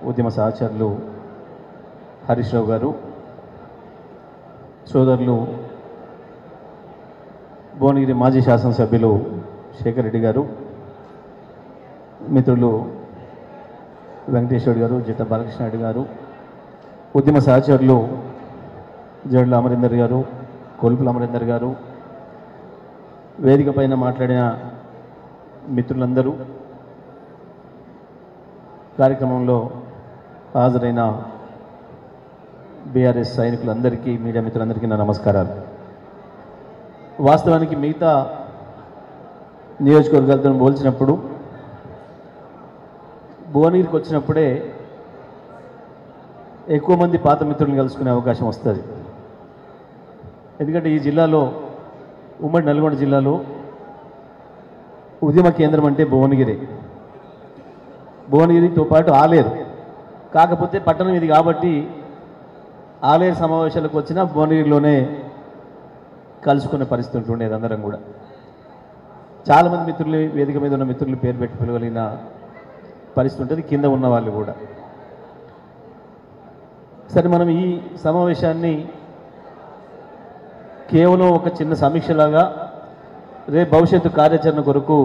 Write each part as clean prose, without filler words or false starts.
ఉద్యమ సహచరులు హరీష్ రావు గారు, సోదరులు భువనగిరి మాజీ శాసనసభ్యులు శేఖర్ రెడ్డి గారు, మిత్రులు వెంకటేశ్వర్ గారు, జిట్ట బాలకృష్ణ రెడ్డి గారు, ఉద్యమ సహచరులు జడ్ల అమరీందర్ గారు, కొలుపుల అమరీందర్ గారు, వేదిక పైన మాట్లాడిన మిత్రులందరూ, కార్యక్రమంలో హాజరైన బీఆర్ఎస్ సైనికులందరికీ, మీడియా మిత్రులందరికీ నా నమస్కారాలు. వాస్తవానికి మిగతా నియోజకవర్గాలతో పోల్చినప్పుడు భువనగిరికి వచ్చినప్పుడే ఎక్కువ మంది పాత మిత్రులను కలుసుకునే అవకాశం వస్తుంది. ఎందుకంటే ఈ జిల్లాలో, ఉమ్మడి నల్గొండ జిల్లాలో ఉద్యమ కేంద్రం అంటే భువనగిరి. భువనగిరితో పాటు ఆలేరు, కాకపోతే పట్టణం ఇది కాబట్టి ఆలేరు సమావేశాలకు వచ్చిన భువనగిరిలోనే కలుసుకునే పరిస్థితి ఉంటుండేది. అందరం కూడా చాలామంది మిత్రులు, వేదిక మీద ఉన్న మిత్రులు పేరు పెట్టి పిలవలిగిన పరిస్థితి ఉంటుంది, కింద ఉన్న వాళ్ళు కూడా. సరే, మనం ఈ సమావేశాన్ని కేవలం ఒక చిన్న సమీక్షలాగా, రేపు భవిష్యత్తు కార్యాచరణ కొరకు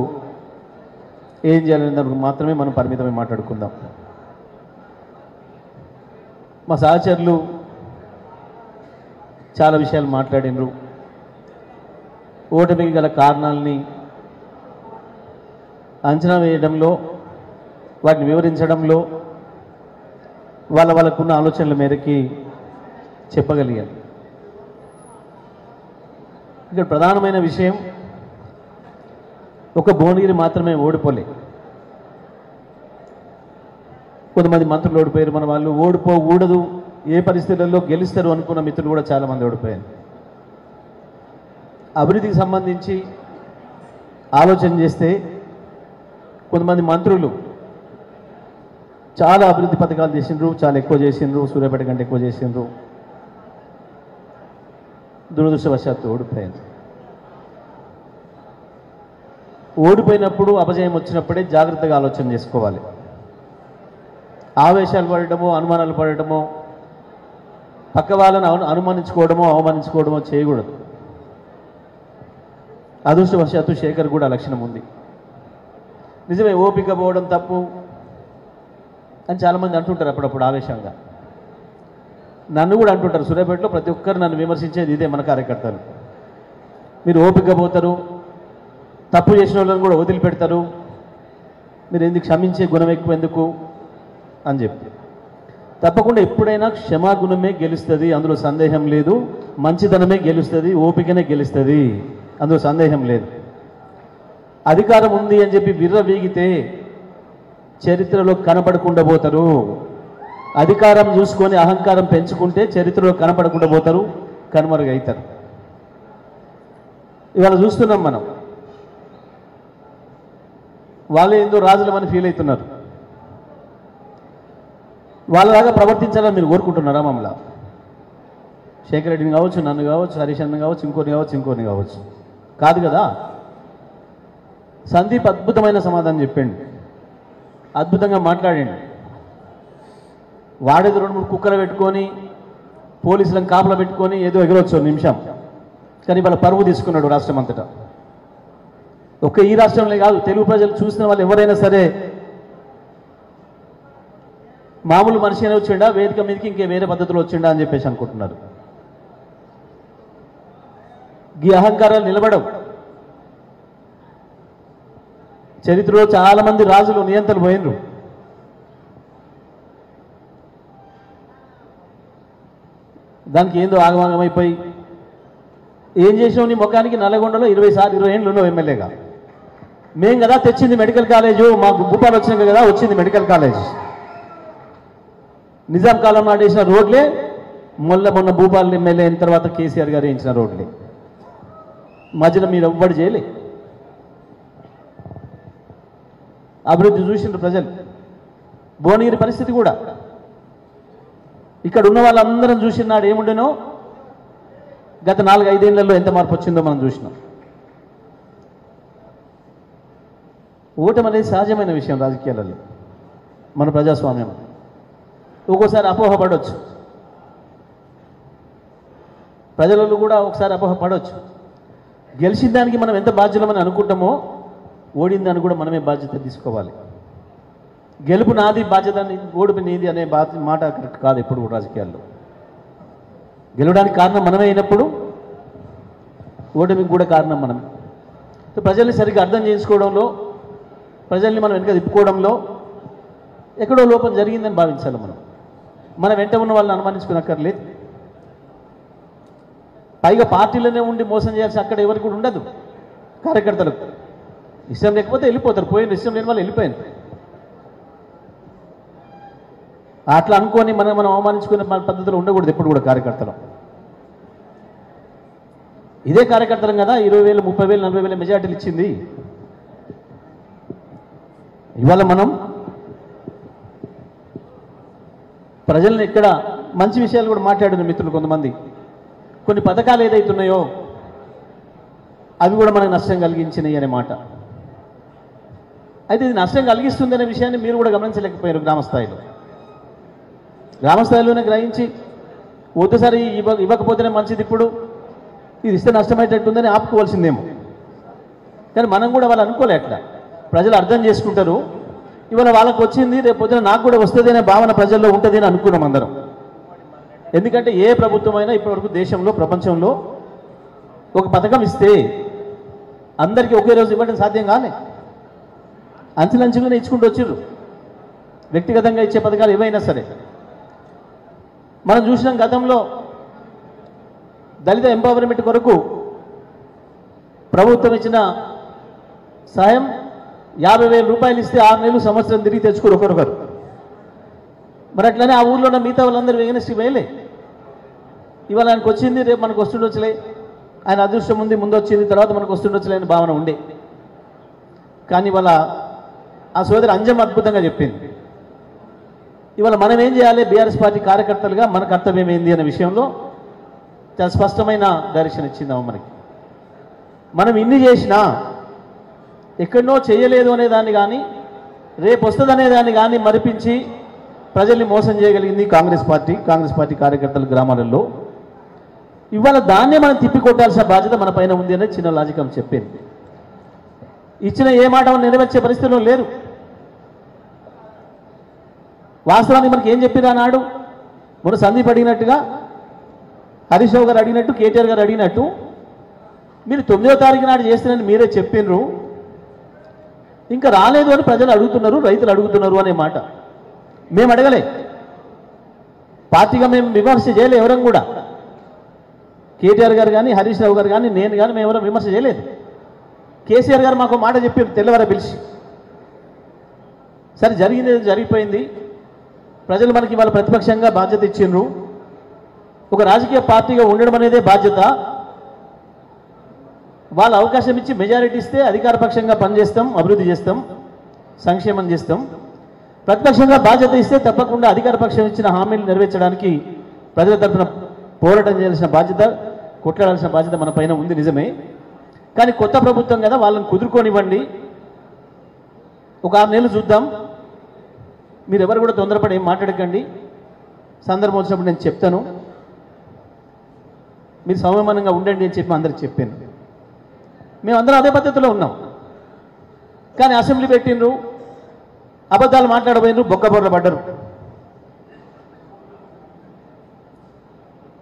ఏం చేయాలనే దానికి మాత్రమే మనం పరిమితమై మాట్లాడుకుందాం. మా సహచరులు చాలా విషయాలు మాట్లాడినరు. ఓటమికి గల కారణాలని అంచనా వేయడంలో, వాటిని వివరించడంలో వాళ్ళకున్న ఆలోచనల మేరకి చెప్పగలిగారు. ఇక్కడ ప్రధానమైన విషయం, ఒక భువనగిరి మాత్రమే ఓడిపోలే. కొంతమంది మంత్రులు ఓడిపోయారు, మన వాళ్ళు ఓడిపోకూడదు, ఏ పరిస్థితుల్లో గెలుస్తారు అనుకున్న మిత్రులు కూడా చాలామంది ఓడిపోయారు. అభివృద్ధికి సంబంధించి ఆలోచన చేస్తే కొంతమంది మంత్రులు చాలా అభివృద్ధి పథకాలు చేసిండ్రు, చాలా ఎక్కువ చేసిండ్రు, సూర్యాపేట కంటే ఎక్కువ చేసిండ్రు. దురదృష్టవశాత్తు ఓడిపోయారు. ఓడిపోయినప్పుడు, అపజయం వచ్చినప్పుడే జాగ్రత్తగా ఆలోచన చేసుకోవాలి. ఆవేశాలు పడటమో, అనుమానాలు పడటమో, పక్క వాళ్ళని అనుమానించుకోవడమో, అవమానించుకోవడమో చేయకూడదు. అదృష్టవశాత్తు శేఖర్ కూడా లక్షణం ఉంది. నిజమే, ఓపిక పోవడం తప్పు అని చాలామంది అంటుంటారు అప్పుడప్పుడు ఆవేశంగా. నన్ను కూడా అంటుంటారు, సూర్యాపేటలో ప్రతి ఒక్కరు నన్ను విమర్శించేది ఇదే, మన కార్యకర్తలు. మీరు ఓపిక పోతారు, తప్పు చేసిన వాళ్ళని కూడా వదిలిపెడతారు, మీరు ఎందుకు క్షమించే గుణం ఎక్కువ ఎందుకు అని చెప్పి. తప్పకుండా ఎప్పుడైనా క్షమాగుణమే గెలుస్తుంది, అందులో సందేహం లేదు. మంచితనమే గెలుస్తుంది, ఓపికనే గెలుస్తుంది, అందులో సందేహం లేదు. అధికారం ఉంది అని చెప్పి విర్రవీగితే చరిత్రలో కనపడకుండా పోతారు. అధికారం చూసుకొని అహంకారం పెంచుకుంటే చరిత్రలో కనపడకుండా పోతారు, కనుమరుగవుతారు. ఇవాళ చూస్తున్నాం మనం, వాళ్ళే ఏందో రాజులమని ఫీల్ అవుతున్నారు. వాళ్ళలాగా ప్రవర్తించాలని మీరు కోరుకుంటున్నారా? మమ్మల్ని, శేఖర్ రెడ్డిని కావచ్చు, నన్ను కావచ్చు, హరీష్ అన్న కావచ్చు, ఇంకోని కావచ్చు, కాదు కదా. సందీప్ అద్భుతమైన సమాధానం చెప్పండి, అద్భుతంగా మాట్లాడండి. వాడేది 2-3 కుక్కలు పెట్టుకొని, పోలీసులను కాపలా పెట్టుకొని ఏదో ఎగరొచ్చు నిమిషం, కానీ వాళ్ళ పరువు తీసుకున్నాడు రాష్ట్రం అంతటా. ఒక్క ఈ రాష్ట్రంలో కాదు, తెలుగు ప్రజలు చూసిన వాళ్ళు ఎవరైనా సరే, మామూలు మనిషి అయినా వచ్చిండా, వేదిక మీదకి ఇంకే వేరే పద్ధతిలో వచ్చిండా అని చెప్పేసి అనుకుంటున్నారు. ఈ అహంకారాలు నిలబడవు. చరిత్రలో చాలామంది రాజులు, నియంతలు పోయినరు. దానికి ఏందో ఆగమాగమైపోయి ఏం చేసినావు, నీ ముఖానికి నల్లగొండలో 20 ఏళ్ళు ఉన్నావు ఎమ్మెల్యేగా. మేం కదా తెచ్చింది మెడికల్ కాలేజు, మాకు భూపాలు వచ్చినాక కదా వచ్చింది మెడికల్ కాలేజ్. నిజాం కాలం నాడు వేసిన రోడ్లే మొన్న భూపాల్ ఎమ్మెల్యే అయిన తర్వాత కేసీఆర్ గారు వేయించిన రోడ్లే. మధ్యలో మీరు ఎవ్వడు చేయలే. అభివృద్ధి చూసిండ్రు ప్రజలు. భువనగిరి పరిస్థితి కూడా ఇక్కడ ఉన్న వాళ్ళందరం చూసినాడు ఏముండేనో, గత 4-5 ఏళ్లలో ఎంత మార్పు వచ్చిందో మనం చూసినాం. ఓటమి అనేది సహజమైన విషయం రాజకీయాలలో, మన ప్రజాస్వామ్యం. ఒక్కోసారి అపోహపడవచ్చు, ప్రజలలో కూడా ఒకసారి అపోహపడవచ్చు. గెలిచిన దానికి మనం ఎంత బాధ్యులమని అనుకుంటామో ఓడిన దానికి కూడా మనమే బాధ్యత తీసుకోవాలి. గెలుపు నాది, బాధ్యత ఓడిపి నీది అనే మాట కరెక్ట్ కాదు ఎప్పుడు కూడా రాజకీయాల్లో. గెలవడానికి కారణం మనమే అయినప్పుడు ఓటమికి కూడా కారణం మనమే. ప్రజల్ని సరిగ్గా అర్థం చేసుకోవడంలో, ప్రజల్ని మనం వెనక తిప్పుకోవడంలో ఎక్కడో లోపం జరిగిందని భావించాలి. మనం వెంట ఉన్న వాళ్ళని అనుమానించుకునక్కర్లేదు. పైగా పార్టీలోనే ఉండి మోసం చేయాల్సి అక్కడ ఎవరికి కూడా ఉండదు. కార్యకర్తలకు ఇష్టం లేకపోతే వెళ్ళిపోతారు, పోయిన ఇష్టం లేని వాళ్ళు వెళ్ళిపోయింది. అట్లా అనుకొని మనం అవమానించుకునే పద్ధతిలో ఉండకూడదు ఎప్పుడు కూడా కార్యకర్తలు. ఇదే కార్యకర్తలం కదా 20,000, 30,000, 40,000 మెజార్టీలు ఇచ్చింది. ఇవాళ మనం ప్రజల్ని ఇక్కడ మంచి విషయాలు కూడా మాట్లాడిన మిత్రులు కొంతమంది, కొన్ని పథకాలు ఏదైతున్నాయో అవి కూడా మనకు నష్టం కలిగించినాయి అనే మాట. అయితే ఇది నష్టం కలిగిస్తుందనే విషయాన్ని మీరు కూడా గమనించలేకపోయారు. గ్రామస్థాయిలోనే గ్రహించి ఒకసారి ఇవ్వకపోతేనే మంచిది, ఇప్పుడు ఇది ఇస్తే నష్టమయ్యేటట్టుందని ఆపుకోవాల్సిందేమో. కానీ మనం కూడా వాళ్ళు అనుకోలే. అట్లా ప్రజలు అర్థం చేసుకుంటారు. ఇవాళ వాళ్ళకు వచ్చింది, రేపు పొద్దున నాకు కూడా వస్తుంది అనే భావన ప్రజల్లో ఉంటుంది అని అనుకున్నాం అందరం. ఎందుకంటే ఏ ప్రభుత్వమైనా ఇప్పటివరకు దేశంలో, ప్రపంచంలో ఒక పథకం ఇస్తే అందరికీ ఒకే రోజు ఇవ్వడం సాధ్యం కాలే. అంచెలంచెలుగానే ఇచ్చుకుంటూ వచ్చిర్రు. వ్యక్తిగతంగా ఇచ్చే పథకాలు ఏవైనా సరే మనం చూసినాం. గతంలో దళిత ఎంపవర్మెంట్ కొరకు ప్రభుత్వం ఇచ్చిన సాయం 50,000 రూపాయలు ఇస్తే 6 నెలలు, సంవత్సరం తిరిగి తెచ్చుకోరు ఒకరొకరు. మరి అట్లనే ఆ ఊర్లో ఉన్న మిగతా వాళ్ళందరూ వేగనెస్టీ వేయలే. ఇవాళ ఆయనకు వచ్చింది, రేపు మనకు వస్తుండొచ్చులే, ఆయన అదృష్టం ఉంది, ముందు వచ్చింది, తర్వాత మనకు వస్తుండొచ్చులే అనే భావన ఉండే. కానీ ఇవాళ ఆ సోదరి అంజం అద్భుతంగా చెప్పింది. ఇవాళ మనం ఏం చేయాలి, బీఆర్ఎస్ పార్టీ కార్యకర్తలుగా మన కర్తవ్యం ఏంది అనే విషయంలో చాలా స్పష్టమైన డైరెక్షన్ ఇచ్చిందాము మనకి. మనం ఇన్ని చేసినా ఎక్కడనో చేయలేదు అనేదాన్ని కానీ, రేపు వస్తుందనే దాన్ని కానీ మరిపించి ప్రజల్ని మోసం చేయగలిగింది కాంగ్రెస్ పార్టీ కార్యకర్తలు గ్రామాలలో. ఇవాళ దాన్నే మనం తిప్పికొట్టాల్సిన బాధ్యత మన పైన ఉంది అనేది చిన్న లాజికం చెప్పింది. ఇచ్చిన ఏ మాట నెరవేర్చే పరిస్థితిలో లేరు. వాస్తవానికి మనకి ఏం చెప్పిరా నాడు, మన సందీప్ అడిగినట్టుగా, హరీష్ రావు గారు అడిగినట్టు, కేటీఆర్ గారు అడిగినట్టు, మీరు 9వ తారీఖు నాడు చేస్తారని మీరే చెప్పినరు, ఇంకా రాలేదు అని ప్రజలు అడుగుతున్నారు, రైతులు అడుగుతున్నారు అనే మాట మేము అడగలే. పార్టీగా మేము విమర్శ చేయలే ఎవరం కూడా. కేటీఆర్ గారు కానీ, హరీష్ రావు గారు కానీ, నేను కానీ మేము ఎవరో విమర్శ చేయలేదు. కేసీఆర్ గారు మాకు మాట చెప్పారు తెల్లవార పిలిచి, సరే జరిగింది జరిగిపోయింది, ప్రజలు మనకి వాళ్ళ ప్రతిపక్షంగా బాధ్యత ఇచ్చిండ్రు, ఒక రాజకీయ పార్టీగా ఉండడం అనేదే బాధ్యత, వాళ్ళ అవకాశం ఇచ్చి మెజారిటీ ఇస్తే అధికార పక్షంగా పనిచేస్తాం, అభివృద్ధి చేస్తాం, సంక్షేమం చేస్తాం. ప్రతిపక్షంగా బాధ్యత ఇస్తే తప్పకుండా అధికార పక్షం ఇచ్చిన హామీలు నెరవేర్చడానికి ప్రజల తరఫున పోరాటం చేయాల్సిన బాధ్యత, కొట్లాడాల్సిన బాధ్యత మన పైన ఉంది, నిజమే. కానీ కొత్త ప్రభుత్వం కదా, వాళ్ళని కుదురుకోనివ్వండి, ఒక 6 నెలలు చూద్దాం, మీరు ఎవరు కూడా తొందరపడి ఏం మాట్లాడకండి, సందర్భం వచ్చినప్పుడు నేను చెప్తాను, మీరు సంయమనంగా ఉండండి అని చెప్పి అందరికి చెప్పాను. మేమందరం అదే పద్ధతిలో ఉన్నాం. కానీ అసెంబ్లీ పెట్టిండ్రు, అబద్ధాలు మాట్లాడబోయినరు, బొక్కబొర్ర పడ్డరు.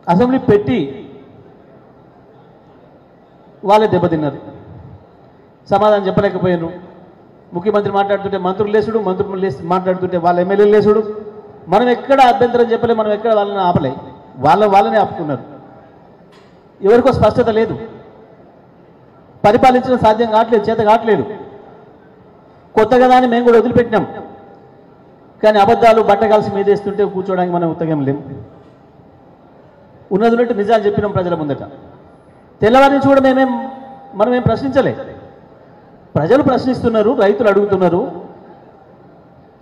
అసెంబ్లీ పెట్టి వాళ్ళే దెబ్బతిన్నారు, సమాధానం చెప్పలేకపోయారు. ముఖ్యమంత్రి మాట్లాడుతుంటే మంత్రులు లేసుడు, మంత్రులు మాట్లాడుతుంటే వాళ్ళ ఎమ్మెల్యేలు లేసుడు. మనం ఎక్కడ అభ్యంతరం చెప్పలే, మనం ఎక్కడ వాళ్ళని ఆపలే, వాళ్ళనే ఆపుకున్నారు. ఎవరికో స్పష్టత లేదు, పరిపాలించడం సాధ్యం కావట్లేదు, చేత కావట్లేదు. కొత్త కదా అని మేము కూడా వదిలిపెట్టినాం. కానీ అబద్ధాలు బట్టగాల్సి మీదేస్తుంటే కూర్చోడానికి మనం ఉత్తగం లేము. ఉన్నది ఉన్నట్టు నిజాలు చెప్పినాం ప్రజల ముందట. తెల్లవారి నుంచి కూడా మనమేం ప్రశ్నించలే. ప్రజలు ప్రశ్నిస్తున్నారు, రైతులు అడుగుతున్నారు.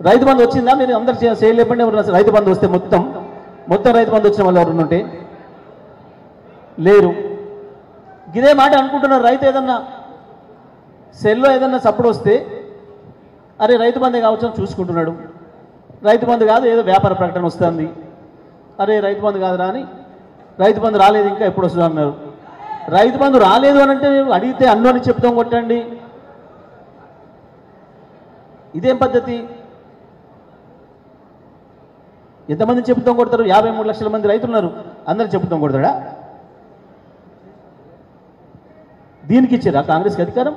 రైతు బంధు వచ్చిందా, మీరు అందరు చేయలేపండి. ఎవరు రైతు బంధు వస్తే మొత్తం రైతు బంధు వచ్చిన వాళ్ళు ఎవరు ఉంటే లేరు. ఇదే మాట అనుకుంటున్నారు. రైతు ఏదన్నా సెల్లో ఏదన్నా సప్పుడు వస్తే అరే రైతు బంధే కావచ్చు చూసుకుంటున్నాడు. రైతు బంధు కాదు ఏదో వ్యాపార ప్రకటన వస్తుంది, అరే రైతు బంధు కాదు రాని, రైతు బంధు రాలేదు ఇంకా ఎప్పుడు వస్తుంది అన్నారు. రైతు బంధు రాలేదు అని అంటే అడిగితే అన్నోని చెప్తాం కొట్టండి, ఇదేం పద్ధతి? ఎంతమంది చెప్తాం కొడతారు? 53 లక్షల మంది రైతులు ఉన్నారు, అందరూ చెప్తాం కొడతాడా? దీనికి ఇచ్చారా కాంగ్రెస్కి అధికారం?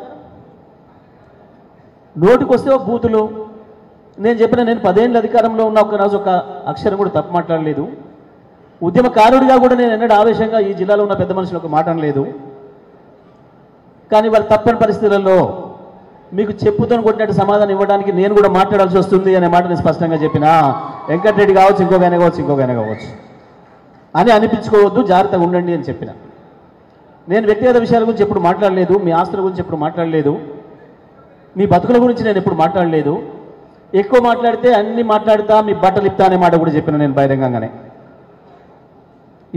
నోటికి వస్తే ఒక బూతులు. నేను చెప్పిన నేను 10 ఏళ్ళ అధికారంలో ఉన్న ఒక్కరోజు ఒక అక్షరం కూడా తప్పు మాట్లాడలేదు. ఉద్యమకారుడిగా కూడా నేను ఎన్నడూ ఆవేశంగా ఈ జిల్లాలో ఉన్న పెద్ద మనుషులు ఒక మాట అనలేదు. కానీ వాళ్ళు తప్పని పరిస్థితులలో మీకు చెప్పుతో కొట్టినట్టు సమాధానం ఇవ్వడానికి నేను కూడా మాట్లాడాల్సి వస్తుంది అనే మాట నేను స్పష్టంగా చెప్పిన. వెంకటరెడ్డి కావచ్చు, ఇంకొక ఆయన కావచ్చు అని అనిపించుకోవద్దు, జాగ్రత్తగా ఉండండి అని చెప్పిన. నేను వ్యక్తిగత విషయాల గురించి ఎప్పుడు మాట్లాడలేదు, మీ ఆస్తుల గురించి ఎప్పుడు మాట్లాడలేదు, మీ బతుకుల గురించి నేను ఎప్పుడు మాట్లాడలేదు. ఎక్కువ మాట్లాడితే అన్ని మాట్లాడుతా, మీ బట్టలు ఇప్తా అనే మాట కూడా చెప్పిన నేను బహిరంగంగానే.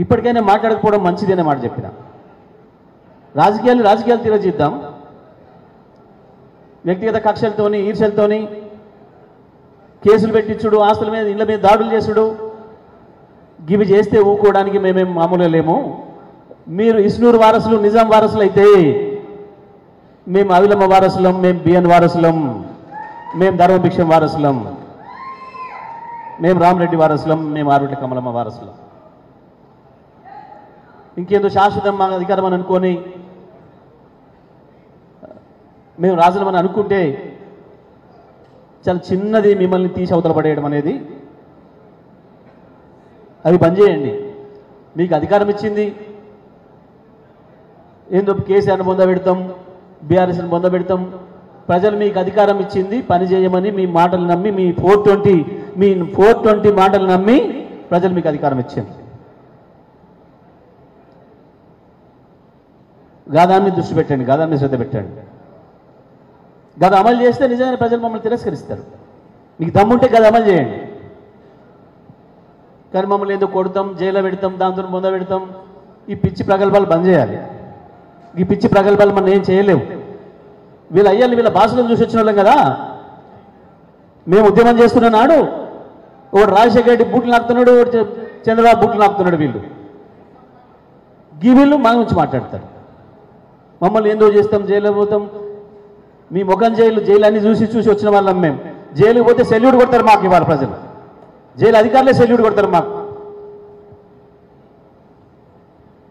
ఇప్పటికైనా మాట్లాడకపోవడం మంచిది అనే మాట చెప్పిన. రాజకీయాలు తీరజిద్దాం. వ్యక్తిగత కక్షలతోని, ఈర్ష్యలతోని కేసులు పెట్టించుడు, ఆస్తుల మీద, ఇళ్ల మీద దాడులు చేసుడు, గివి చేస్తే ఊకోవడానికి మేమేం మామూలుగా లేము. మీరు ఇస్నూరు వారసులు, నిజాం వారసులు అయితే మేము అవిలమ్మ వారసులం, మేము బిఎన్ వారసులం, మేము ధర్మభిక్షం వారసులం, మేము రామరెడ్డి వారసులం, మేము ఆరుట్ల కమలమ్మ వారసులం. ఇంకేందో శాశ్వతం మా అధికారం అని అనుకొని మేము రాజులమని అనుకుంటే చాలా చిన్నది మిమ్మల్ని తీసి అవతల పడేయడం అనేది. అవి బంద్ చేయండి. మీకు అధికారం ఇచ్చింది ఏందో కేసీఆర్ని పొందబెడతాం, బీఆర్ఎస్ని పొందబెడతాం. ప్రజలు మీకు అధికారం ఇచ్చింది పని చేయమని, మీ మాటలు నమ్మి, మీ 420 మాటలు నమ్మి ప్రజలు మీకు అధికారం ఇచ్చింది. గాదాన్ని దృష్టి పెట్టండి, గాదాన్ని శ్రద్ధ పెట్టండి. గది అమలు చేస్తే నిజమైన ప్రజలు మమ్మల్ని తిరస్కరిస్తారు. మీకు దమ్ముంటే గది అమలు చేయండి. కానీ మమ్మల్ని ఎందుకు కొడతాం, జైల్లో పెడతాం, దాంతో పొందబెడతాం, ఈ పిచ్చి ప్రగల్భాలు బంద్ చేయాలి. ఈ పిచ్చి ప్రగల్భాలు మనం ఏం చేయలేవు. వీళ్ళ అయ్యాలి, వీళ్ళ భాషలను చూసి వచ్చిన వాళ్ళం కదా. మేము ఉద్యమం చేస్తున్న నాడు ఒకడు రాజశేఖర రెడ్డి బూట్లు నాపుతున్నాడు, ఒకటి చంద్రబాబు బూట్లు నాపుతున్నాడు. వీళ్ళు మా నుంచి మాట్లాడతారు. మమ్మల్ని ఏందో చేస్తాం, జైల్లో పోతాం, మీ ముఖం జైలు అన్ని చూసి వచ్చిన వాళ్ళం. మేము జైలుకి పోతే సెల్యూట్ కొడతారు మాకు. ఇవాళ ప్రజలు జైలు అధికారులే సెల్యూట్ కొడతారు మాకు.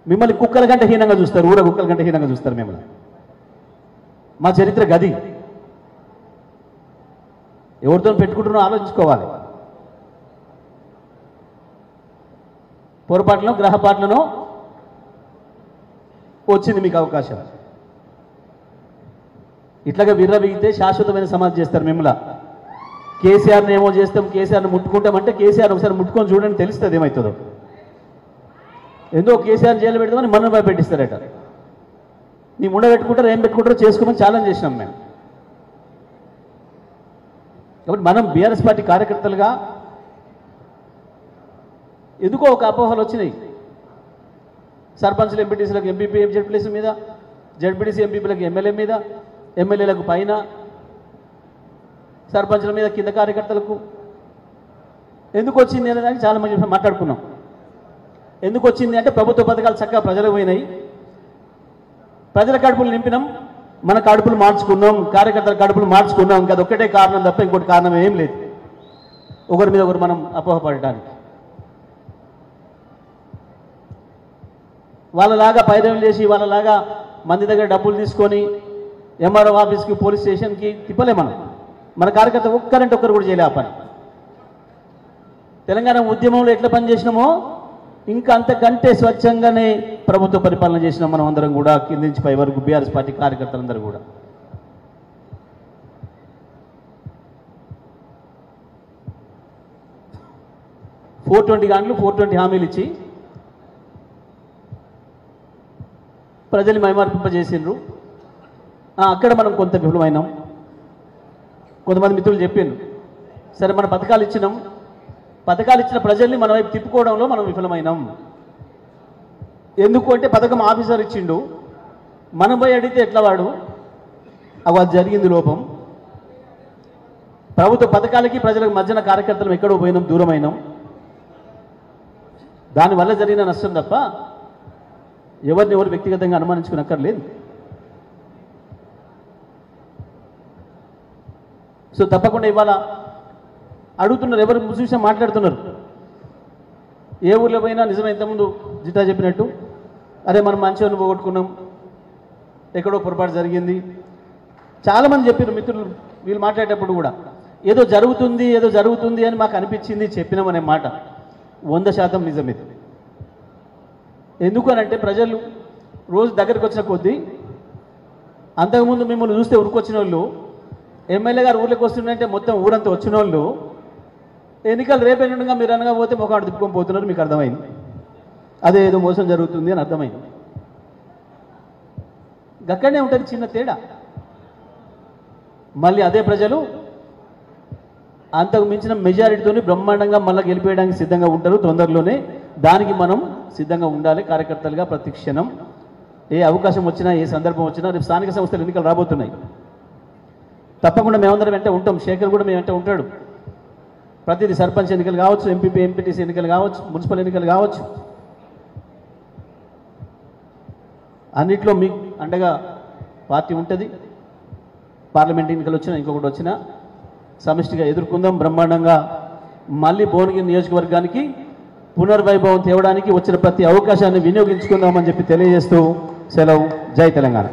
మిమ్మల్ని కుక్కల కంటే హీనంగా చూస్తారు, ఊర కుక్కల కంటే హీనంగా చూస్తారు మిమ్మల్ని. మా చరిత్ర గది. ఎవరితో పెట్టుకుంటున్నారో ఆలోచించుకోవాలి. పొరపాట్లను, గ్రహపాట్లను వచ్చింది మీకు అవకాశం. ఇట్లాగా విర్రబిగితే శాశ్వతమైన సమాధి చేస్తారు మిమ్మల్ని. కేసీఆర్ని ఏమో చేస్తాం, కేసీఆర్ని ముట్టుకుంటామంటే కేసీఆర్ ఒకసారి ముట్టుకొని చూడండి, తెలుస్తుంది ఏమవుతుందో. ఎందుకో కేసీఆర్ జైలు పెడతామని మనం భయపెట్టిస్తారట. నీ ముండ పెట్టుకుంటారు, ఏం పెట్టుకుంటారో చేసుకోమని ఛాలెంజ్ చేసినాం మేము. కాబట్టి మనం బీఆర్ఎస్ పార్టీ కార్యకర్తలుగా ఎందుకో ఒక అపోహలు వచ్చినాయి. సర్పంచ్లు, ఎంపీటీసీలకు ఎంపీపీ జెడ్పీటీసీ మీద, జెడ్పీటీసీ ఎంపీపీలకు ఎమ్మెల్యే మీద, ఎమ్మెల్యేలకు పైన, సర్పంచ్ల మీద కింద కార్యకర్తలకు ఎందుకు వచ్చింది అనేది చాలా మంది మాట్లాడుకున్నాం. ఎందుకు వచ్చింది అంటే ప్రభుత్వ పథకాలు చక్కగా ప్రజలకు పోయినాయి, ప్రజల కడుపులు నింపినాం, మన కడుపులు మార్చుకున్నాం, కార్యకర్తల కడుపులు మార్చుకున్నాం. ఇంకా ఒక్కటే కారణం తప్ప ఇంకోటి కారణం ఏం లేదు. ఒకరి మీద ఒకరు మనం అపోహపడటానికి. వాళ్ళలాగా పైరవం చేసి, వాళ్ళలాగా మంది దగ్గర డబ్బులు తీసుకొని ఎంఆర్ఓ ఆఫీస్కి, పోలీస్ స్టేషన్కి తిప్పలే మనం. మన కార్యకర్త ఒక్కరంటే ఒక్కరు కూడా చేయలే ఆ పని. తెలంగాణ ఉద్యమంలో ఎట్లా పనిచేసినామో ఇంకా అంతకంటే స్వచ్ఛంగానే ప్రభుత్వ పరిపాలన చేసినాం మనం అందరం కూడా, కింద నుంచి పై వరకు బీఆర్ఎస్ పార్టీ కార్యకర్తలందరూ కూడా. గంటలు 420 హామీలు ఇచ్చి ప్రజల్ని మైమార్పింపజేసిండ్రు. అక్కడ మనం కొంత విఫలమైనాం. కొంతమంది మిత్రులు చెప్పిండ్రు, సరే మన పథకాలు ఇచ్చినాం, పథకాలు ఇచ్చిన ప్రజల్ని మన వైపు తిప్పుకోవడంలో మనం విఫలమైనాం. ఎందుకు అంటే పథకం ఆఫీసర్ ఇచ్చిండు, మనం పోయి అడిగితే ఎట్లా వాడు, అది జరిగింది లోపం. ప్రభుత్వ పథకాలకి ప్రజలకు మధ్యన కార్యకర్తలు ఎక్కడో పోయినాం, దూరమైనాం. దానివల్ల జరిగిన నష్టం తప్ప ఎవరిని ఎవరు వ్యక్తిగతంగా అనుమానించుకునక్కర్లేదు. సో తప్పకుండా ఇవాళ అడుగుతున్నారు, ఎవరు చూసినా మాట్లాడుతున్నారు. ఏ ఊర్లో పోయినా నిజమే, ఇంతకుముందు జిటా చెప్పినట్టు, అరే మనం మంచిగా పోగొట్టుకున్నాం, ఎక్కడో పొరపాటు జరిగింది. చాలామంది చెప్పారు మిత్రులు, వీళ్ళు మాట్లాడేటప్పుడు కూడా ఏదో జరుగుతుంది అని మాకు అనిపించింది చెప్పినామనే మాట 100% నిజమే. ఎందుకు అని అంటే ప్రజలు రోజు దగ్గరికి వచ్చిన కొద్దీ, అంతకుముందు మిమ్మల్ని చూస్తే ఉరికొచ్చిన వాళ్ళు, ఎమ్మెల్యే గారు ఊర్లోకి వస్తుందంటే మొత్తం ఊరంతా వచ్చిన వాళ్ళు, ఎన్నికలు రేపెన్నుగా మీరు అనగా పోతే మొక్క తిప్పుకొని పోతున్నారు. మీకు అర్థమైంది అదే ఏదో మోసం జరుగుతుంది అని అర్థమైంది. అక్కడనే ఉంటుంది చిన్న తేడా. మళ్ళీ అదే ప్రజలు అంతకు మించిన మెజారిటీతో బ్రహ్మాండంగా మళ్ళీ గెలిపేయడానికి సిద్ధంగా ఉంటారు తొందరలోనే. దానికి మనం సిద్ధంగా ఉండాలి కార్యకర్తలుగా. ప్రతి క్షణం ఏ అవకాశం వచ్చినా, ఏ సందర్భం వచ్చినా, రేపు స్థానిక సంస్థల ఎన్నికలు రాబోతున్నాయి. తప్పకుండా మేమందరం వెంట ఉంటాం. శేఖర్ కూడా మేము వెంట ఉంటాడు. ప్రతిదీ సర్పంచ్ ఎన్నికలు కావచ్చు, ఎంపీపీ ఎంపీటీసీ ఎన్నికలు కావచ్చు, మున్సిపల్ ఎన్నికలు కావచ్చు, అన్నిట్లో మీకు అండగా పార్టీ ఉంటుంది. పార్లమెంట్ ఎన్నికలు వచ్చినా, ఇంకొకటి వచ్చినా సమిష్టిగా ఎదుర్కొందాం బ్రహ్మాండంగా. మళ్ళీ భువనగిరి నియోజకవర్గానికి పునర్వైభవం తేవడానికి వచ్చిన ప్రతి అవకాశాన్ని వినియోగించుకుందామని చెప్పి తెలియజేస్తూ సెలవు. జై తెలంగాణ.